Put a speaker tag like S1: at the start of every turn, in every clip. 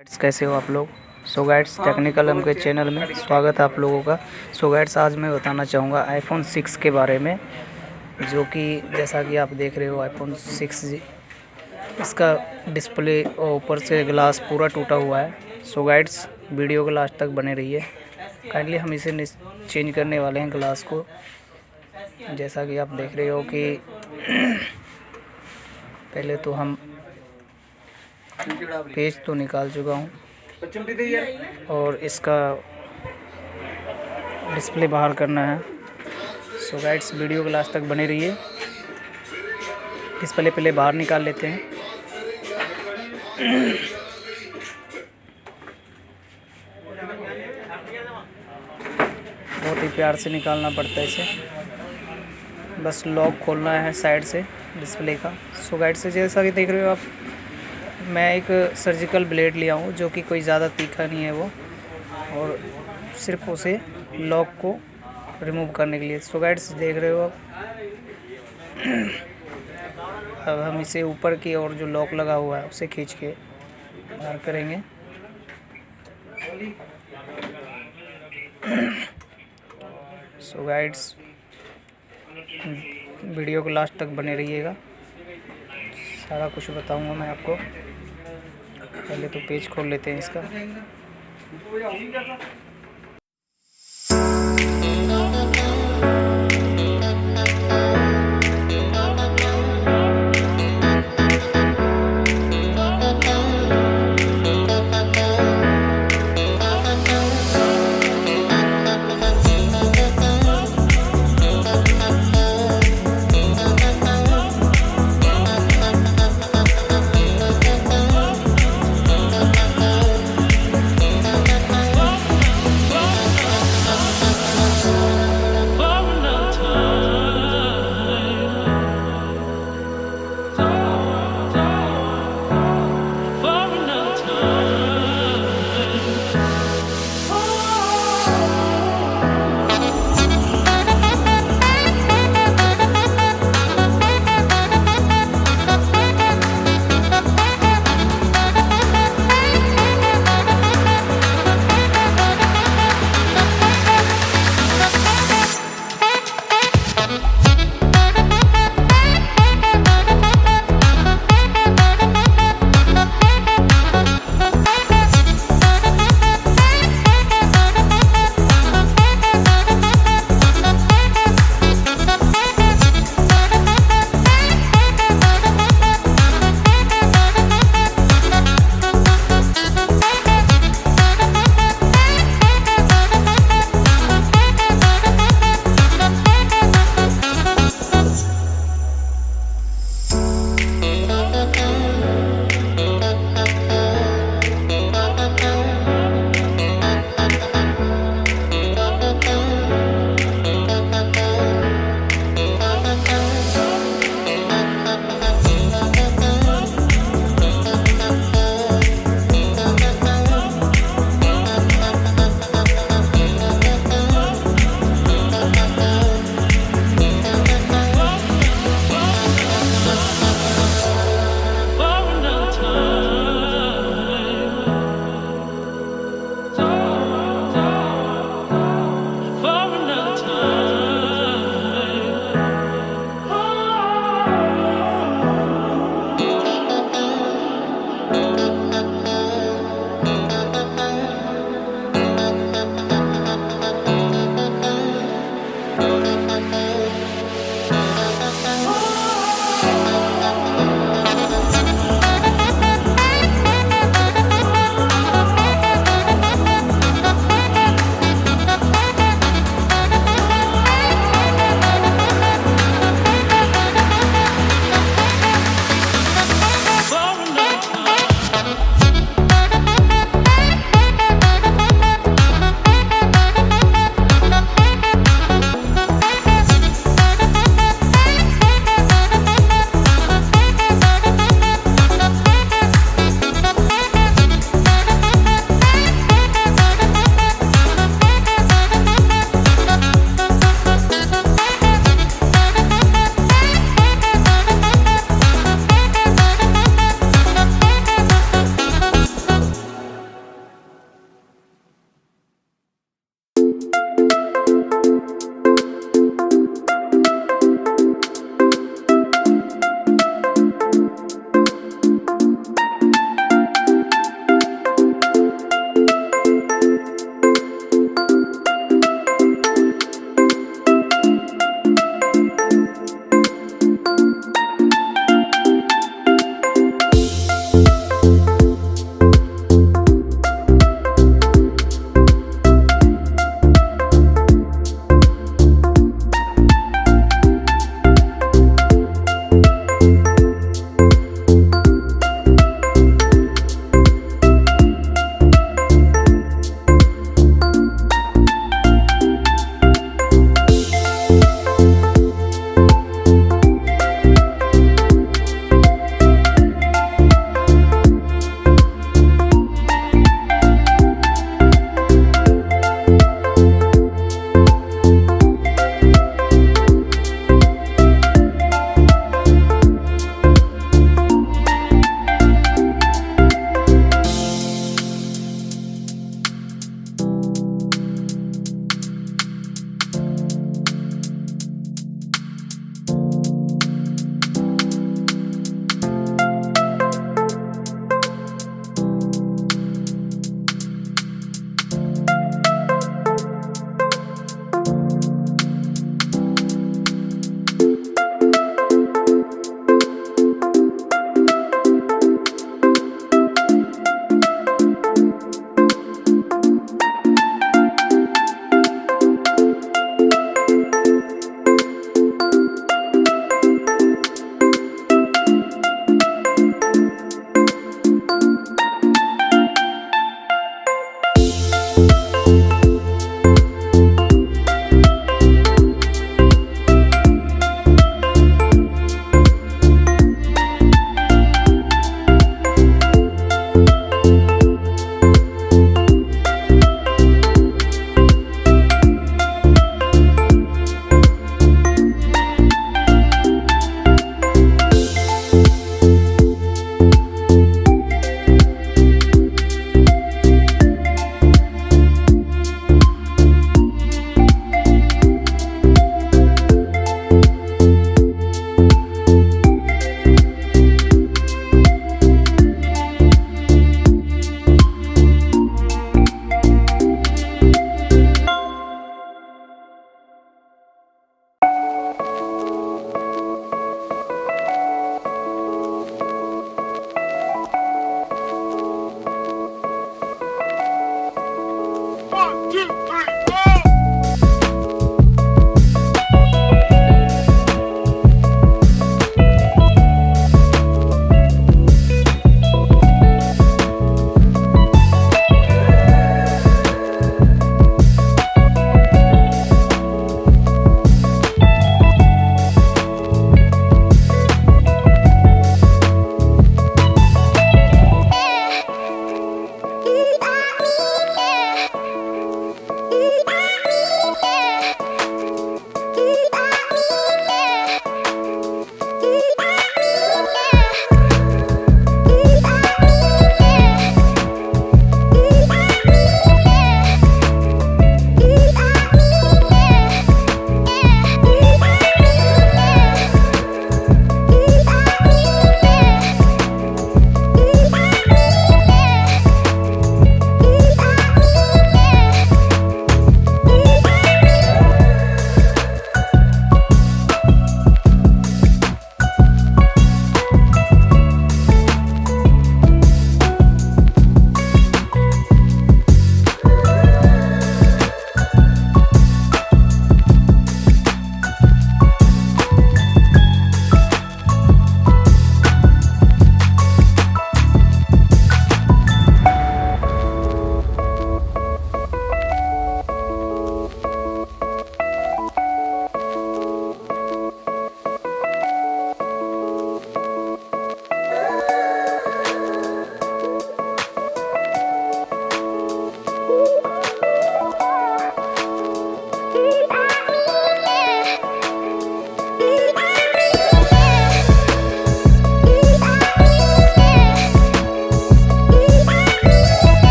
S1: Guides कैसे हो आप लोग। सो गाइड्स टेक्निकल हम के चैनल में स्वागत है आप लोगों का। सो गाइड्स आज मैं बताना चाहूँगा आईफोन 6 के बारे में, जो कि जैसा कि आप देख रहे हो आईफोन 6 इसका डिस्प्ले और ऊपर से ग्लास पूरा टूटा हुआ है। सो गाइड्स वीडियो को लास्ट तक बने रहिए। काइंडली हम इसे चेंज करने वाले हैं ग्लास को। जैसा कि आप देख रहे हो कि पहले तो हम पेज तो निकाल चुका हूँ और इसका डिस्प्ले बाहर करना है। सो गाइड्स वीडियो के लास्ट तक बने रहिए। डिस्प्ले पहले बाहर निकाल लेते हैं। बहुत ही प्यार से निकालना पड़ता है इसे, बस लॉक खोलना है साइड से डिस्प्ले का। सो गाइड्स जैसा कि देख रहे हो आप, मैं एक सर्जिकल ब्लेड लिया हूँ जो कि कोई ज़्यादा तीखा नहीं है वो, और सिर्फ उसे लॉक को रिमूव करने के लिए। सो गाइड्स देख रहे हो आप, अब हम इसे ऊपर की और जो लॉक लगा हुआ है उसे खींच के बाहर करेंगे। सो गाइड्स वीडियो को लास्ट तक बने रहिएगा, सारा कुछ बताऊंगा मैं आपको। पहले तो पेज खोल लेते हैं इसका।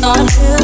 S2: thought you